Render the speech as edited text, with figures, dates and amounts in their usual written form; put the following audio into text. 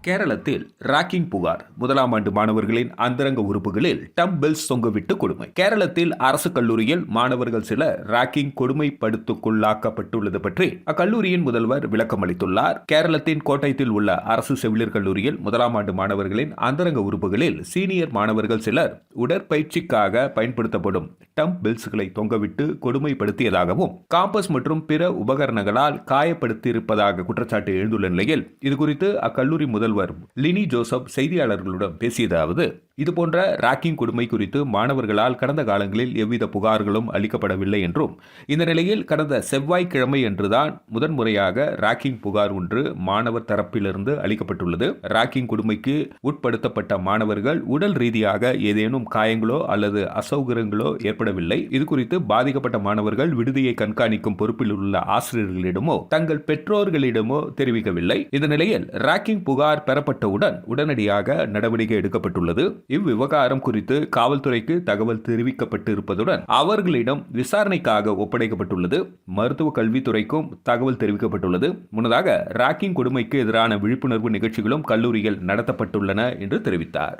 கேரளத்தில் ராக்கிங் புகார். முதலாம் ஆண்டு மாணவர்களின் அந்தரங்க உறுப்புகளில் டம்பெல்ஸ் தொங்கவிட்டு கொடுமை. கேரளத்தில் அரசு கல்லூரியில் மாணவர்கள் சிலர் ராக்கிங் கொடுமைப்படுத்துக்குள்ளாக்கப்பட்டுள்ளது பற்றி அக்கல்லூரியின் முதல்வர் விளக்கம் அளித்துள்ளார். கேரளத்தின் கோட்டயத்தில் உள்ள அரசு செவிலியர் கல்லூரியில் முதலாம் ஆண்டு மாணவர்களின் அந்தரங்க உறுப்புகளில் சீனியர் மாணவர்கள் சிலர் உடற்பயிற்சிக்காக பயன்படுத்தப்படும் டம்பெல்ஸ்களை தொங்கவிட்டு கொடுமைப்படுத்தியதாகவும் காம்பஸ் மற்றும் பிற உபகரணங்களால் காயப்படுத்தியிருப்பதாக குற்றச்சாட்டு எழுந்துள்ள நிலையில் இதுகுறித்து அக்கல்லூரி முதல்வர் லினி ஜோசப் செய்தியாளர்களுடன் பேசியதாவது, இதுபோன்ற ராக்கிங் கொடுமை குறித்து மாணவர்களால் கடந்த காலங்களில் எவ்வித புகார்களும் அளிக்கப்படவில்லை என்றும், இந்த நிலையில் கடந்த செவ்வாய்க்கிழமை என்றுதான் முதன்முறையாக ராக்கிங் புகார் ஒன்று மாணவர் தரப்பிலிருந்து அளிக்கப்பட்டுள்ளது. ராக்கிங் கொடுமைக்கு உட்படுத்தப்பட்ட மாணவர்கள் உடல் ரீதியாக ஏதேனும் காயங்களோ அல்லது அசௌகரியங்களோ ஏற்படவில்லை. இதுகுறித்து பாதிக்கப்பட்ட மாணவர்கள் விடுதியை கண்காணிக்கும் பொறுப்பில் உள்ள ஆசிரியர்களிடமோ தங்கள் பெற்றோர்களிடமோ தெரிவிக்கவில்லை. இந்த நிலையில் ராக்கிங் புகார் பெறப்பட்டவுடன் உடனடியாக நடவடிக்கை எடுக்கப்பட்டுள்ளது. இவ்விவகாரம் குறித்து காவல்துறைக்கு தகவல் தெரிவிக்கப்பட்டு இருப்பதுடன் அவர்களிடம் விசாரணைக்காக ஒப்படைக்கப்பட்டுள்ளது. மருத்துவ கல்வித்துறைக்கும் தகவல் தெரிவிக்கப்பட்டுள்ளது. முன்னதாக ராக்கிங் கொடுமைக்கு எதிரான விழிப்புணர்வு நிகழ்ச்சிகளும் கல்லூரியில் நடத்தப்பட்டுள்ளன என்று தெரிவித்தார்.